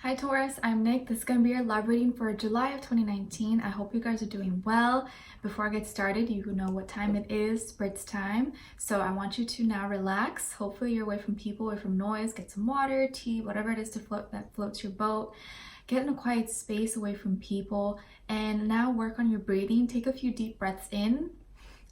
Hi Taurus, I'm Nick. This is going to be your love reading for July of 2019. I hope you guys are doing well. Before I get started, you know what time it is, Spritz time. So I want you to now relax. Hopefully you're away from people, away from noise. Get some water, tea, whatever it is to that floats your boat. Get in a quiet space away from people. And now work on your breathing. Take a few deep breaths in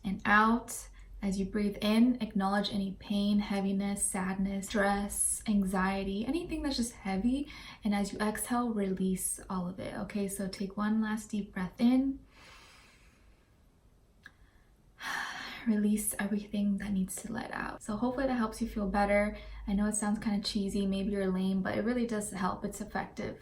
and out. As you breathe in, acknowledge any pain, heaviness, sadness, stress, anxiety, anything that's just heavy. And as you exhale, release all of it. Okay, so take one last deep breath in. Release everything that needs to let out. So hopefully that helps you feel better. I know it sounds kind of cheesy, maybe you're lame, but it really does help. It's effective.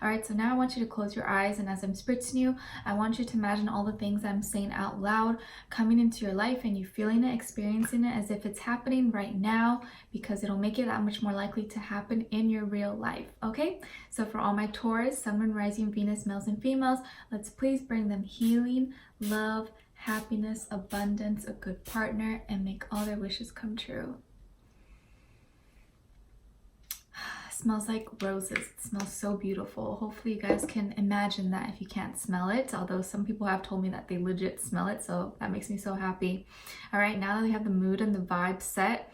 All right, so now I want you to close your eyes, and as I'm spritzing you, I want you to imagine all the things I'm saying out loud coming into your life, and you feeling it, experiencing it as if it's happening right now, because it'll make it that much more likely to happen in your real life. Okay, so for all my Taurus, Sun, Moon, Rising, Venus, males and females, let's please bring them healing, love, happiness, abundance, a good partner, and make all their wishes come true. Smells like roses. It smells so beautiful. Hopefully you guys can imagine that if you can't smell it, although some people have told me that they legit smell it, so that makes me so happy. All right, now that we have the mood and the vibe set,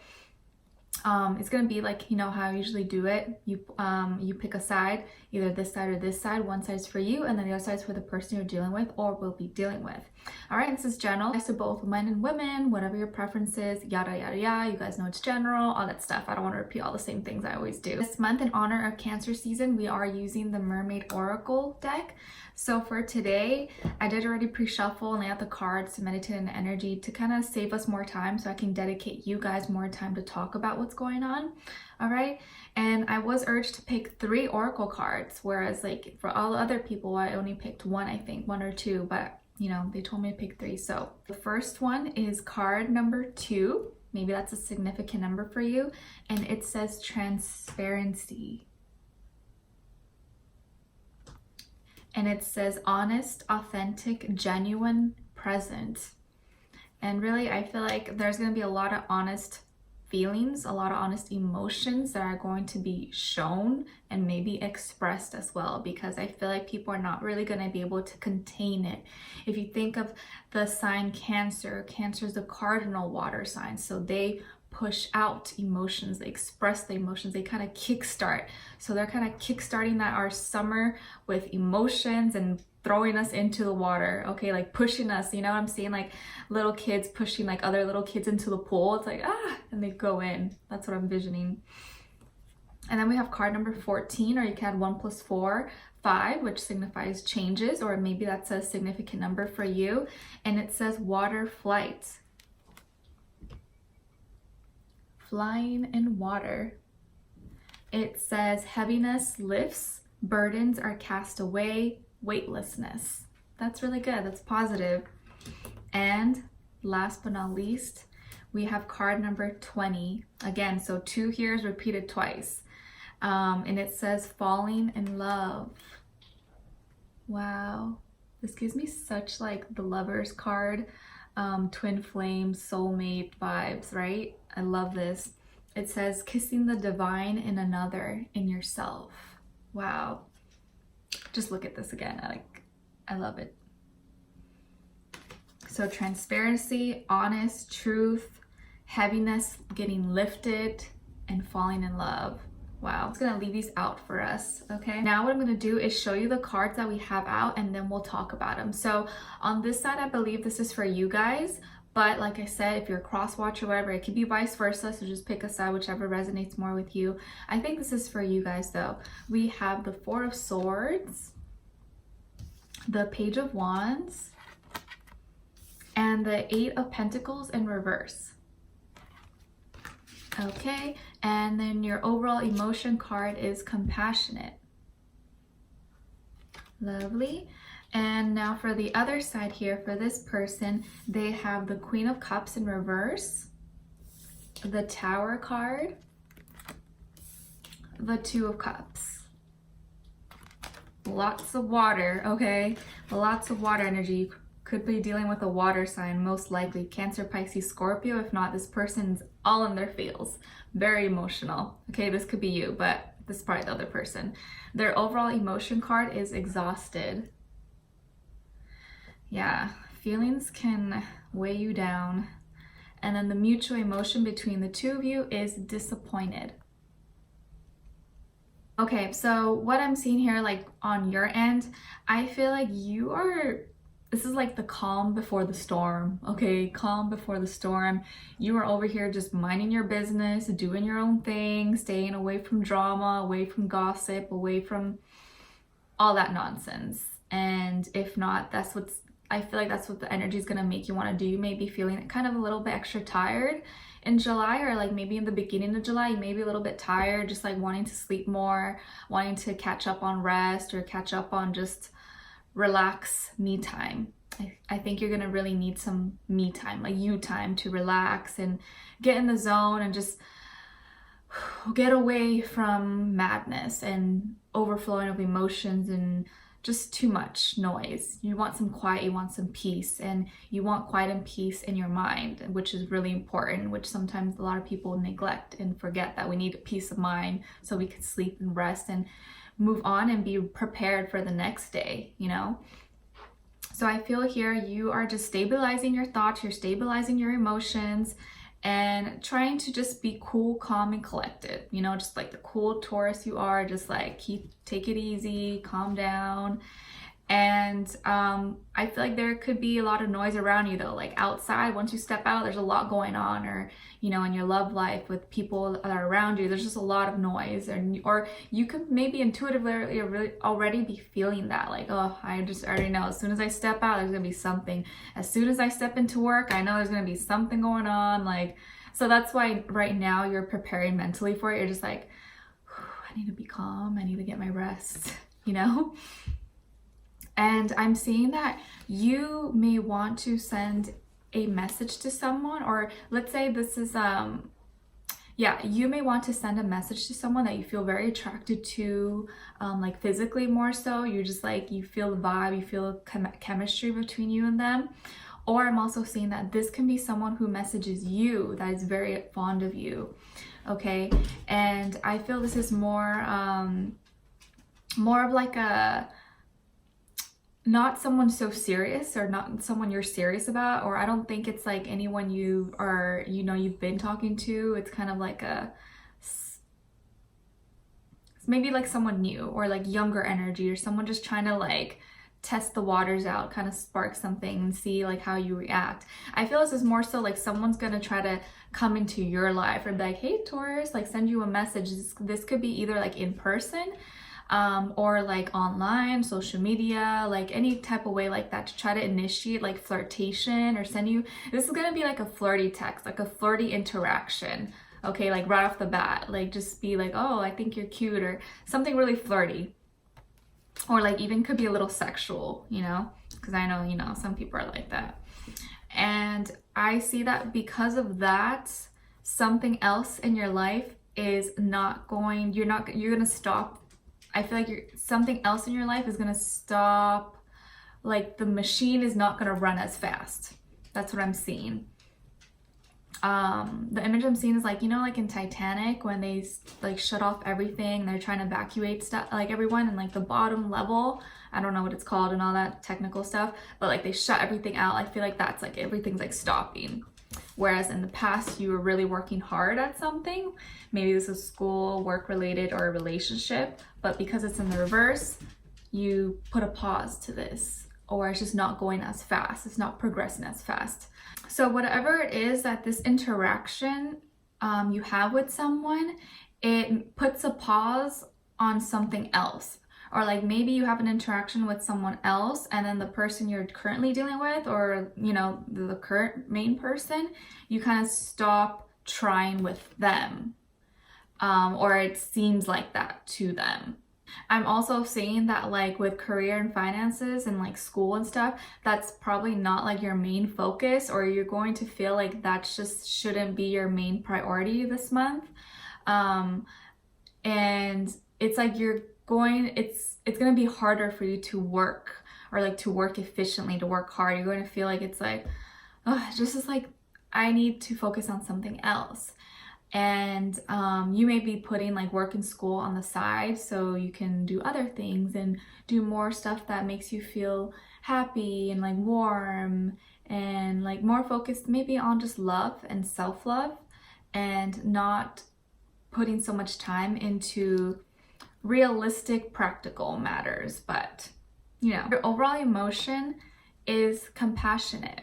it's gonna be like, you know how I usually do it. You pick a side, either this side or this side. One side's for you, and then the other side's for the person you're dealing with or will be dealing with. All right, this is general. It's to both men and women, whatever your preference is, yada yada yada. You guys know it's general, all that stuff. I don't want to repeat all the same things I always do. This month, in honor of Cancer season, we are using the Mermaid Oracle deck. So for today, I did already pre-shuffle and lay out the cards to meditate on the energy to kind of save us more time, so I can dedicate you guys more time to talk about what's going on. All right, and I was urged to pick 3 oracle cards, whereas like for all other people I only picked 1, I think 1 or 2, but you know, they told me to pick 3. So the first one is card number 2. Maybe that's a significant number for you, and it says transparency. And it says honest, authentic, genuine, present. And really, I feel like there's going to be a lot of honest feelings, a lot of honest emotions that are going to be shown and maybe expressed as well, because I feel like people are not really going to be able to contain it. If you think of the sign Cancer, Cancer is the cardinal water sign, so they push out emotions, they express the emotions, they kind of kickstart. So they're kind of kickstarting that our summer with emotions and throwing us into the water, okay, like pushing us, you know what I'm saying, like little kids pushing like other little kids into the pool. It's like and they go in. That's what I'm envisioning. And then we have card number 14, or you can add 1 + 4, 5, which signifies changes, or maybe that's a significant number for you. And it says water flight. Flying in water. It says heaviness lifts, burdens are cast away, weightlessness. That's really good. That's positive. And last but not least, we have card number 20. Again, so 2 here is repeated twice. And it says falling in love. Wow. This gives me such like the Lovers card, twin flame, soulmate vibes, right? I love this. It says kissing the divine in another, in yourself. Wow. Just look at this again. I love it. So transparency, honest, truth, heaviness getting lifted, and falling in love. Wow, I'm just gonna leave these out for us, okay? Now what I'm gonna do is show you the cards that we have out, and then we'll talk about them. So on this side, I believe this is for you guys, but like I said, if you're a cross watch or whatever, it could be vice versa, so just pick a side, whichever resonates more with you. I think this is for you guys though. We have the 4 of Swords, the Page of Wands, and the 8 of Pentacles in reverse. Okay, and then your overall emotion card is compassionate. Lovely. And now for the other side here, for this person, they have the Queen of Cups in reverse, the Tower card, the 2 of Cups. Lots of water, okay? Lots of water energy. You could be dealing with a water sign, most likely Cancer, Pisces, Scorpio. If not, this person's all in their feels. Very emotional. Okay, this could be you, but this is probably the other person. Their overall emotion card is exhausted. Yeah, feelings can weigh you down. And then the mutual emotion between the two of you is disappointed. Okay, so what I'm seeing here, like on your end, I feel like this is like the calm before the storm, okay? Calm before the storm. You are over here just minding your business, doing your own thing, staying away from drama, away from gossip, away from all that nonsense. And if not, I feel like that's what the energy is gonna make you wanna do. You may be feeling kind of a little bit extra tired in July, or like maybe in the beginning of July, you may be a little bit tired, just like wanting to sleep more, wanting to catch up on rest or catch up on just relax, me time. I think you're gonna really need some me time, like you time, to relax and get in the zone and just get away from madness and overflowing of emotions and just too much noise. You want some quiet, you want some peace, and you want quiet and peace in your mind, which is really important, which sometimes a lot of people neglect and forget that we need peace of mind so we can sleep and rest and move on and be prepared for the next day, you know? So I feel here you are just stabilizing your thoughts, you're stabilizing your emotions, and trying to just be cool, calm, and collected, you know, just like the cool Taurus you are, just like take it easy, calm down. And I feel like there could be a lot of noise around you though, like outside, once you step out, there's a lot going on, or, you know, in your love life with people that are around you, there's just a lot of noise, or you could maybe intuitively really already be feeling that, like, oh, I just already know, as soon as I step out, there's gonna be something. As soon as I step into work, I know there's gonna be something going on, like, so that's why right now you're preparing mentally for it. You're just like, I need to be calm, I need to get my rest, you know? And I'm seeing that you may want to send a message to someone, or let's say this is, you may want to send a message to someone that you feel very attracted to, like physically more so. You're just like, you feel the vibe, you feel chemistry between you and them. Or I'm also seeing that this can be someone who messages you that is very fond of you, okay? And I feel this is more of like not someone so serious, or not someone you're serious about, or I don't think it's like anyone you've been talking to. It's kind of like maybe like someone new, or like younger energy, or someone just trying to like test the waters out, kind of spark something and see like how you react. I feel this is more so like someone's gonna try to come into your life or be like, hey Taurus, like send you a message. This could be either like in person, or like online, social media, like any type of way like that, to try to initiate like flirtation or send you, this is gonna be like a flirty text, like a flirty interaction, okay? Like right off the bat, like just be like, oh, I think you're cute, or something really flirty, or like even could be a little sexual, you know, because I know, you know, some people are like that. And I see that because of that, something else in your life is not going, you're gonna stop. I feel like something else in your life is gonna stop, like the machine is not gonna run as fast. That's what I'm seeing. The image I'm seeing is like, you know, like in Titanic, when they like shut off everything, they're trying to evacuate stuff, like everyone in like the bottom level, I don't know what it's called and all that technical stuff, but like they shut everything out. I feel like that's like everything's like stopping. Whereas in the past, you were really working hard at something. Maybe this is school, work related, or a relationship, but because it's in the reverse, you put a pause to this, or it's just not going as fast. It's not progressing as fast. So whatever it is that this interaction you have with someone, it puts a pause on something else. Or like maybe you have an interaction with someone else, and then the person you're currently dealing with, or you know, the current main person, you kind of stop trying with them, or it seems like that to them. I'm also seeing that like with career and finances and like school and stuff, that's probably not like your main focus, or you're going to feel like that just shouldn't be your main priority this month. And it's like it's going to be harder for you to work, or like to work efficiently, to work hard. You're going to feel like it's like, oh, just is like, I need to focus on something else. And you may be putting like work and school on the side so you can do other things and do more stuff that makes you feel happy and like warm and like more focused maybe on just love and self-love, and not putting so much time into realistic practical matters. But you know, your overall emotion is compassionate.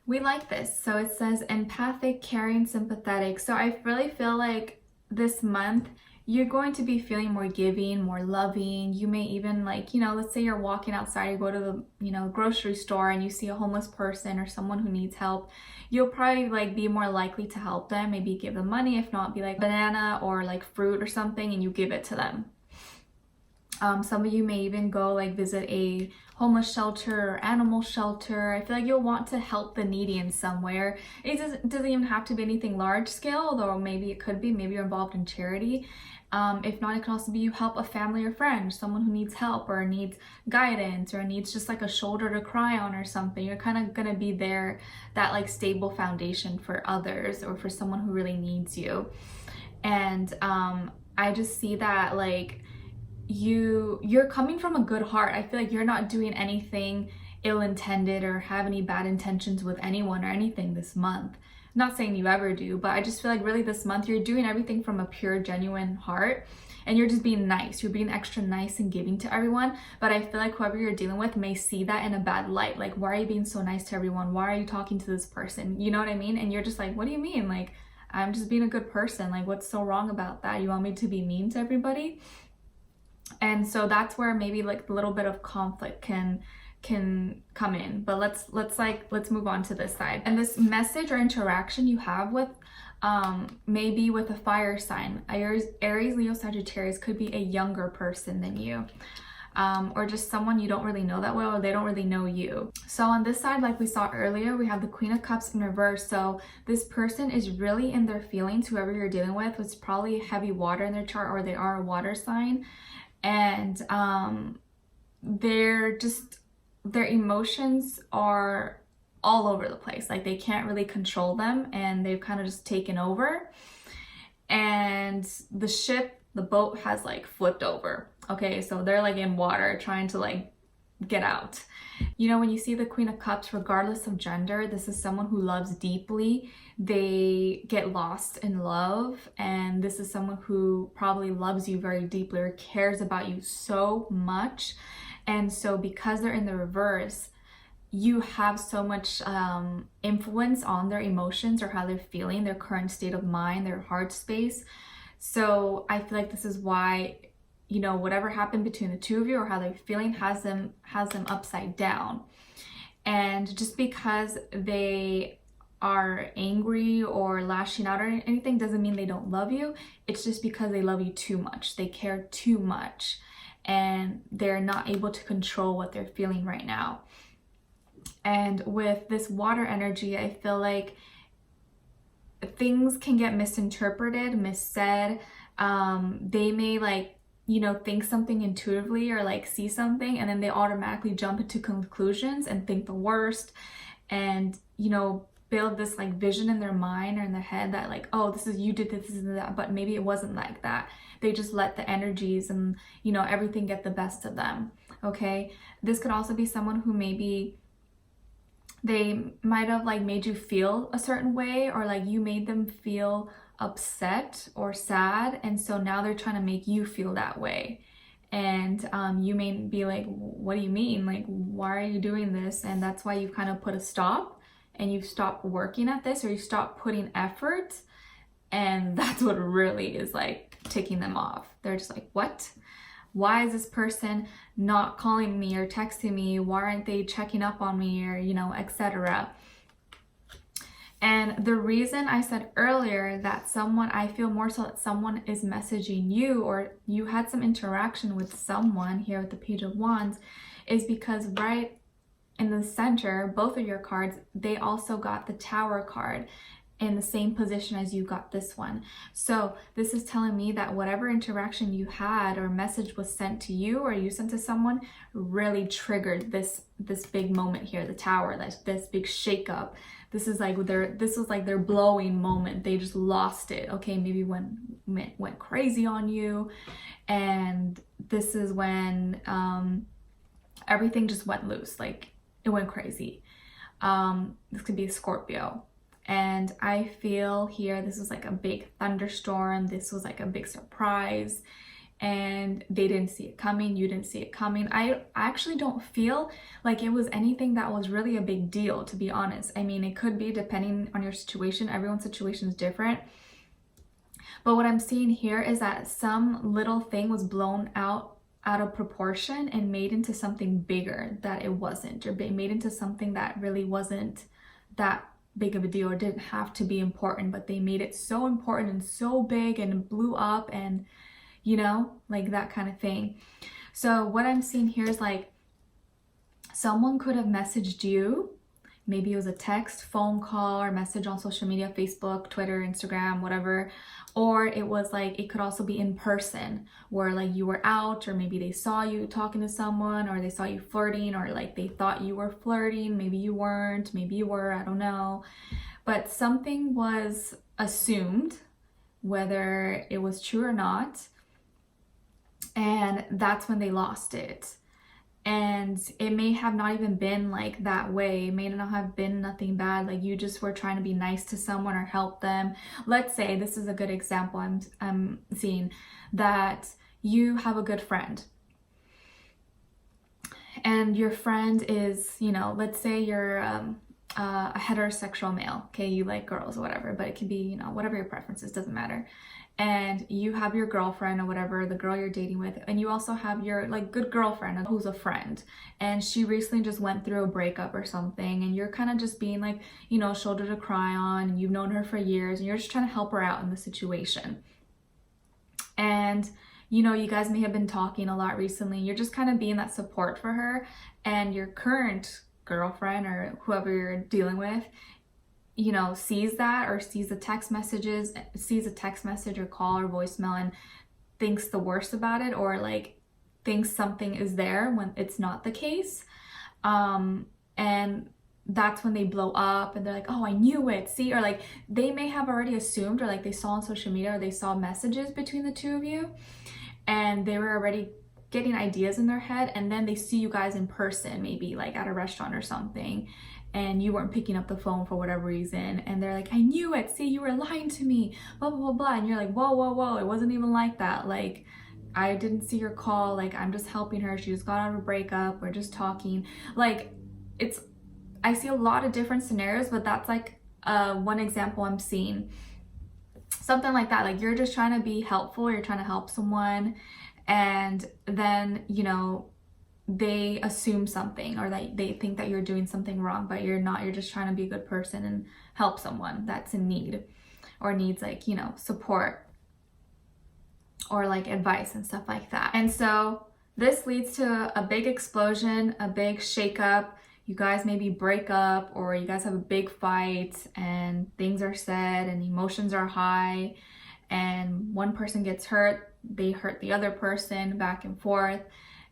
We like this. So it says empathic, caring, sympathetic. So I really feel like this month you're going to be feeling more giving, more loving. You may even like, you know, let's say you're walking outside, you go to the, you know, grocery store and you see a homeless person or someone who needs help. You'll probably like be more likely to help them, maybe give them money, if not be like banana or like fruit or something and you give it to them. Some of you may even go like visit a homeless shelter or animal shelter. I feel like you'll want to help the needy in some way. It doesn't even have to be anything large scale, though maybe it could be. Maybe you're involved in charity. If not, it can also be you help a family or friend, someone who needs help or needs guidance or needs just like a shoulder to cry on or something. You're kind of gonna be there, that like stable foundation for others or for someone who really needs you. And I just see that like you're coming from a good heart. I feel like you're not doing anything ill-intended or have any bad intentions with anyone or anything this month. I'm not saying you ever do, but I just feel like really this month you're doing everything from a pure, genuine heart, and you're just being nice. You're being extra nice and giving to everyone. But I feel like whoever you're dealing with may see that in a bad light. Like, why are you being so nice to everyone? Why are you talking to this person? You know what I mean? And you're just like, what do you mean? Like, I'm just being a good person. Like, what's so wrong about that? You want me to be mean to everybody? And so that's where maybe like a little bit of conflict can come in. But let's move on to this side. And this message or interaction you have with maybe with a fire sign, Aries, Leo, Sagittarius, could be a younger person than you. Or just someone you don't really know that well, or they don't really know you. So on this side, like we saw earlier, we have the Queen of Cups in reverse. So this person is really in their feelings, whoever you're dealing with. It's probably heavy water in their chart, or they are a water sign. And their emotions are all over the place. Like, they can't really control them, and they've kind of just taken over. And the boat has like flipped over. Okay, so they're like in water trying to like get out. You know, when you see the Queen of Cups, regardless of gender, this is someone who loves deeply. They get lost in love, and this is someone who probably loves you very deeply or cares about you so much. And so because they're in the reverse, you have so much influence on their emotions or how they're feeling, their current state of mind, their heart space. So I feel like this is why, you know, whatever happened between the two of you or how they're feeling has them upside down. And just because they are angry or lashing out or anything doesn't mean they don't love you. It's just because they love you too much. They care too much, and they're not able to control what they're feeling right now. And with this water energy, I feel like things can get misinterpreted, missaid. They may like, you know, think something intuitively or like see something, and then they automatically jump into conclusions and think the worst, and, you know, build this like vision in their mind or in their head that like, oh, this is, you did this and that, but maybe it wasn't like that. They just let the energies and, you know, everything get the best of them. Okay, this could also be someone who maybe they might have like made you feel a certain way, or like you made them feel upset or sad, and so now they're trying to make you feel that way. And you may be like, what do you mean? Like, why are you doing this? And that's why you've kind of put a stop, and you've stopped working at this, or you stopped putting effort. And that's what really is like ticking them off. They're just like, what? Why is this person not calling me or texting me? Why aren't they checking up on me, or, you know, etc. And the reason I said earlier that I feel more so that someone is messaging you, or you had some interaction with someone here with the Page of Wands, is because right in the center, both of your cards, they also got the Tower card. in the same position as you got this one. So this is telling me that whatever interaction you had or message was sent to you or you sent to someone really triggered this big moment here, the Tower, this big shakeup. This is like their blowing moment. They just lost it. Okay, maybe went crazy on you, and this is when everything just went loose. Like it went crazy. This could be a Scorpio. And I feel here this was like a big thunderstorm. This was like a big surprise. And they didn't see it coming. You didn't see it coming. I actually don't feel like it was anything that was really a big deal, to be honest. I mean, it could be depending on your situation. Everyone's situation is different. But what I'm seeing here is that some little thing was blown out of proportion and made into something bigger that it wasn't, or made into something that really wasn't that big of a deal or didn't have to be important, but they made it so important and so big and blew up, and you know, like that kind of thing. So what I'm seeing here is like someone could have messaged you. Maybe it was a text, phone call, or message on social media, Facebook, Twitter, Instagram, whatever. Or it was like, it could also be in person, where like you were out, or maybe they saw you talking to someone, or they saw you flirting, or like they thought you were flirting. Maybe you weren't, maybe you were, I don't know. But something was assumed, whether it was true or not. And that's when they lost it. And it may have not even been like that way. It may not have been nothing bad. Like you just were trying to be nice to someone or help them. Let's say, this is a good example I'm seeing, that you have a good friend. And your friend is, you know, let's say you're a heterosexual male. Okay, you like girls or whatever, but it can be, you know, whatever your preferences, doesn't matter. And you have your girlfriend or whatever, the girl you're dating with, and you also have your like good girlfriend who's a friend, and she recently just went through a breakup or something, and you're kind of just being like, you know, shoulder to cry on, and you've known her for years, and you're just trying to help her out in the situation. And you know, you guys may have been talking a lot recently. You're just kind of being that support for her, and your current girlfriend or whoever you're dealing with, you know, sees that, or sees a text message or call or voicemail and thinks the worst about it, or like thinks something is there when it's not the case. And that's when they blow up and they're like, oh, I knew it, see, or like they may have already assumed, or like they saw on social media, or they saw messages between the two of you and they were already getting ideas in their head, and then they see you guys in person, maybe like at a restaurant or something, and you weren't picking up the phone for whatever reason, and they're like, I knew it, see, you were lying to me, blah, blah, blah, blah. And you're like, whoa, whoa, whoa, it wasn't even like that. Like, I didn't see your call. Like, I'm just helping her. She just got out of a breakup. We're just talking. Like, I see a lot of different scenarios, but that's like one example I'm seeing. Something like that. Like, you're just trying to be helpful. You're trying to help someone. And then, you know, they assume something, or that they think that you're doing something wrong, but you're not. You're just trying to be a good person and help someone that's in need, or needs like, you know, support or like advice and stuff like that. And so this leads to a big explosion, a big shakeup. You guys maybe break up, or you guys have a big fight and things are said and emotions are high, and one person gets hurt, they hurt the other person, back and forth.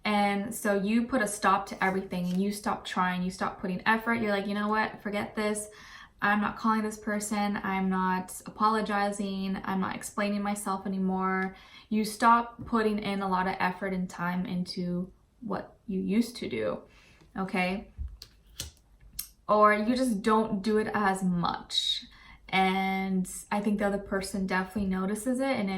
And so you put a stop to everything, and you stop trying, you stop putting effort. You're like, you know what, forget this. I'm not calling this person. I'm not apologizing. I'm not explaining myself anymore. You stop putting in a lot of effort and time into what you used to do, okay? Or you just don't do it as much. And I think the other person definitely notices it, and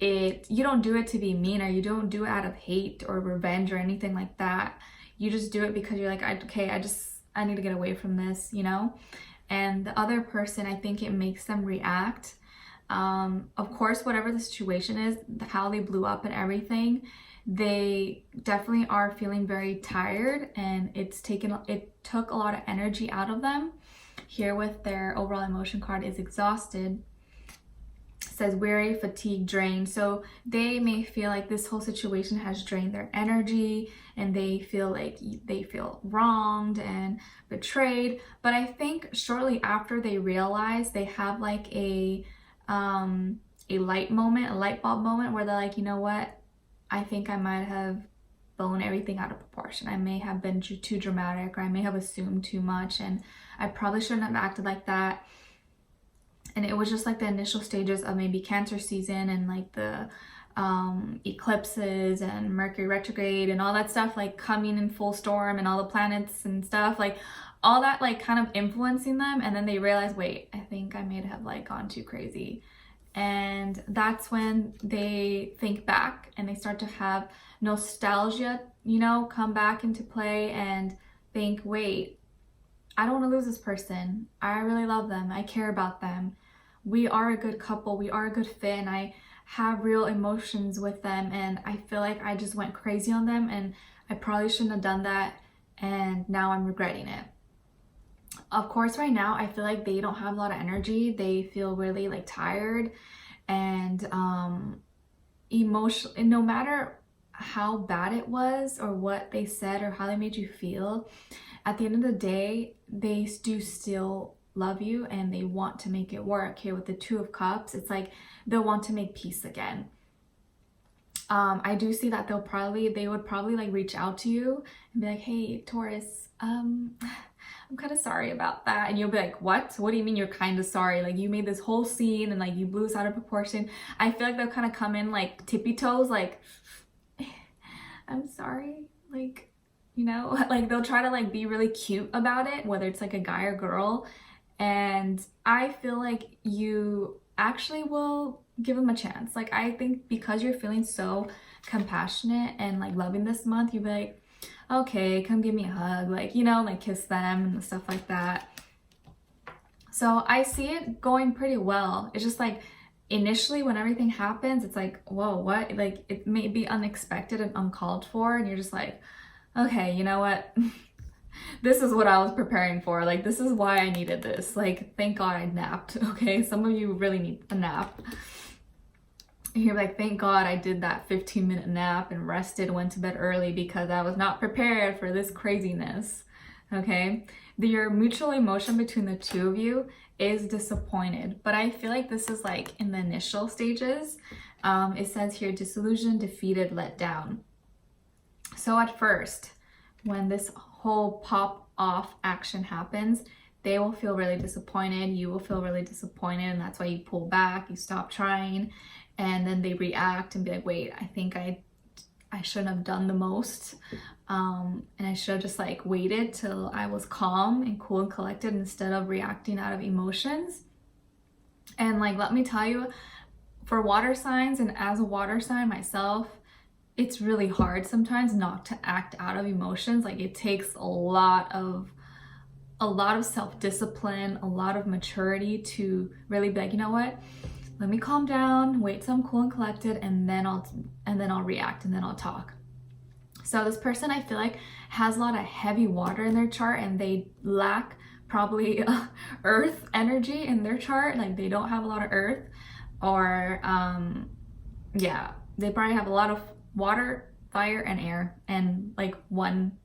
you don't do it to be mean, or you don't do it out of hate or revenge or anything like that. You just do it because you're like, I need to get away from this, you know? And the other person, I think it makes them react. Of course, whatever the situation is, how they blew up and everything, they definitely are feeling very tired, and it took a lot of energy out of them. Here with their overall emotion card is exhausted. says weary, fatigued, drained. So they may feel like this whole situation has drained their energy, and they feel like they feel wronged and betrayed. But I think shortly after they realize, they have like a light moment, a light bulb moment, where they're like, you know what, I think I might have blown everything out of proportion. I may have been too dramatic, or I may have assumed too much, and I probably shouldn't have acted like that. And it was just like the initial stages of maybe Cancer season, and like the eclipses and Mercury retrograde and all that stuff, like coming in full storm, and all the planets and stuff, like all that like kind of influencing them. And then they realize, wait, I think I may have like gone too crazy. And that's when they think back, and they start to have nostalgia, you know, come back into play, and think, wait, I don't want to lose this person. I really love them. I care about them. We are a good couple. We are a good fit, and I have real emotions with them, and I feel like I just went crazy on them, and I probably shouldn't have done that, and now I'm regretting it. Of course, right now I feel like they don't have a lot of energy. They feel really like tired and emotional. And no matter how bad it was, or what they said, or how they made you feel, at the end of the day, they do still love you, and they want to make it work. Here with the Two of Cups, it's like they'll want to make peace again. I do see that they would probably like reach out to you and be like, hey Taurus, I'm kind of sorry about that. And you'll be like, what do you mean you're kind of sorry? Like, you made this whole scene, and like you blew this out of proportion. I feel like they'll kind of come in like tippy toes, like, I'm sorry, like, you know, like they'll try to like be really cute about it, whether it's like a guy or girl. And I feel like you actually will give them a chance. Like, I think because you're feeling so compassionate and like loving this month, you'll be like, okay, come give me a hug, like, you know, like kiss them and stuff like that. So I see it going pretty well. It's just like initially when everything happens, it's like, whoa, what? Like, it may be unexpected and uncalled for, and you're just like, okay, you know what? This is what I was preparing for. Like, this is why I needed this. Like, thank God I napped. Okay, some of you really need a nap. And you're like, thank God I did that 15-minute nap and rested, went to bed early, because I was not prepared for this craziness. Okay, your mutual emotion between the two of you is disappointed, but I feel like this is like in the initial stages. It says here, disillusioned, defeated, let down. So at first, when this whole pop off action happens, they will feel really disappointed, you will feel really disappointed, and that's why you pull back, you stop trying, and then they react and be like, wait, I think I shouldn't have done the most, and I should have just like waited till I was calm and cool and collected, instead of reacting out of emotions. And like, let me tell you, for water signs, and as a water sign myself, it's really hard sometimes not to act out of emotions. Like, it takes a lot of self-discipline, a lot of maturity to really be like, you know what, let me calm down, wait till I'm cool and collected, and then I'll react, and then I'll talk. So this person, I feel like, has a lot of heavy water in their chart, and they lack probably earth energy in their chart. Like, they don't have a lot of earth, or yeah, they probably have a lot of water, fire, and air, and like one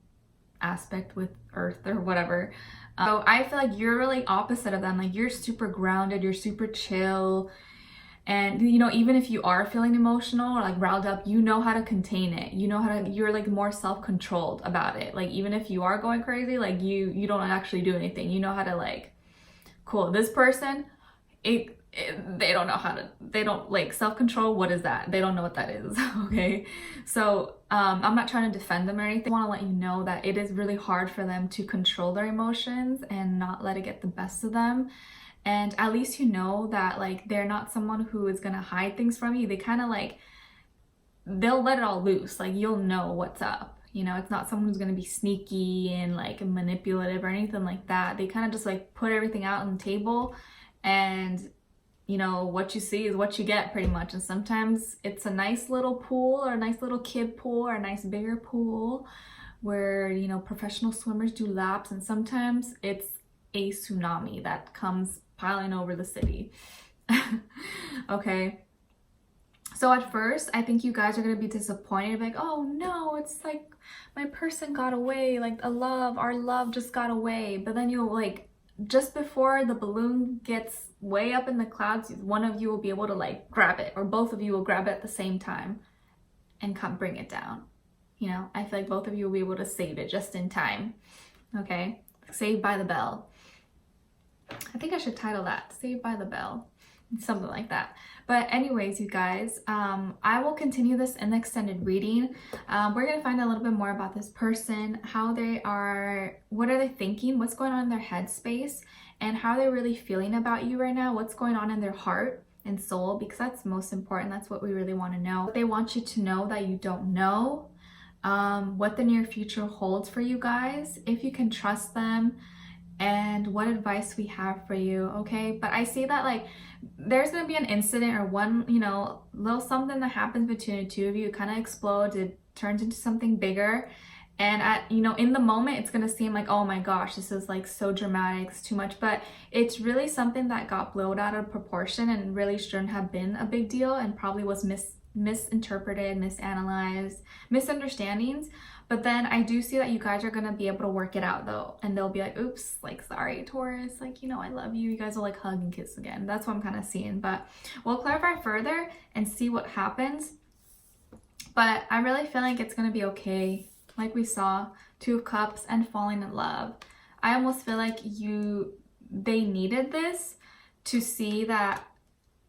aspect with earth or whatever. So I feel like you're really opposite of them. Like, you're super grounded, you're super chill, and you know, even if you are feeling emotional or like riled up, you know how to contain it. You know how to, you're like more self-controlled about it. Like, even if you are going crazy, like you don't actually do anything. You know how to like, cool, this person, they don't know how to, they don't like self-control. What is that? They don't know what that is. Okay, so I'm not trying to defend them or anything. I want to let you know that it is really hard for them to control their emotions and not let it get the best of them. And at least you know that like they're not someone who is gonna hide things from you. They kind of like, they'll let it all loose. Like, you'll know what's up. You know, it's not someone who's gonna be sneaky and like manipulative or anything like that. They kind of just like put everything out on the table, and you know, what you see is what you get, pretty much. And sometimes it's a nice little pool, or a nice little kid pool, or a nice bigger pool where, you know, professional swimmers do laps, and sometimes it's a tsunami that comes piling over the city. Okay. So at first, I think you guys are going to be disappointed, like, oh no, it's like my person got away, like our love just got away. But then you'll like, just before the balloon gets way up in the clouds, one of you will be able to like grab it, or both of you will grab it at the same time and come bring it down. You know, I feel like both of you will be able to save it just in time. Okay, Saved by the Bell. I think I should title that Saved by the Bell, something like that. But anyways, you guys, I will continue this in the extended reading. We're gonna find out a little bit more about this person, how they are, what are they thinking, what's going on in their headspace, and how they're really feeling about you right now, what's going on in their heart and soul, because that's most important. That's what we really want to know. They want you to know that you don't know what the near future holds for you guys, if you can trust them, and what advice we have for you. Okay, but I see that like there's gonna be an incident or one, you know, little something that happens between the two of you. It kind of explodes, it turns into something bigger, and at, you know, in the moment it's gonna seem like, oh my gosh, this is like so dramatic, it's too much, but it's really something that got blown out of proportion and really shouldn't have been a big deal, and probably was misinterpreted, misanalyzed, misunderstandings. But then I do see that you guys are gonna be able to work it out though, and they'll be like, oops, like sorry Taurus, like, you know, I love you. You guys will like hug and kiss again. That's what I'm kind of seeing, but we'll clarify further and see what happens. But I really feel like it's gonna be okay. Like we saw, Two of Cups and falling in love. I almost feel like they needed this to see that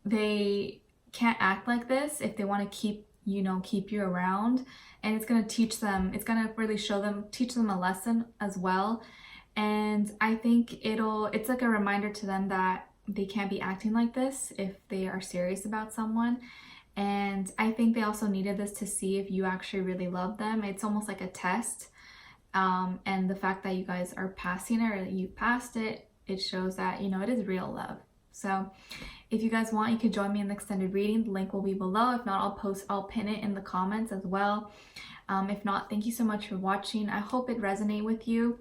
they can't act like this if they want to keep you around, and it's going to teach them, it's going to really teach them a lesson as well. And I think it's like a reminder to them that they can't be acting like this if they are serious about someone. And I think they also needed this to see if you actually really love them. It's almost like a test, and the fact that you guys are passing it, or that you passed it, it shows that, you know, it is real love. So if you guys want, you can join me in the extended reading. The link will be below. If not, I'll pin it in the comments as well. If not, thank you so much for watching. I hope it resonated with you.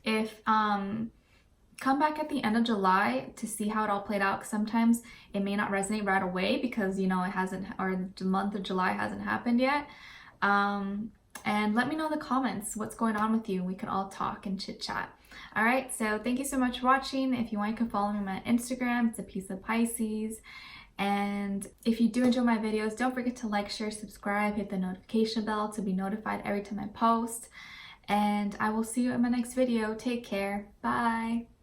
If come back at the end of July to see how it all played out, because sometimes it may not resonate right away because, you know, it hasn't, or the month of July hasn't happened yet. And let me know in the comments what's going on with you. We can all talk and chit chat. All right, so thank you so much for watching. If you want, you can follow me on my Instagram. It's a piece of Pisces. And if you do enjoy my videos, don't forget to like, share, subscribe, hit the notification bell to be notified every time I post. And I will see you in my next video. Take care. Bye.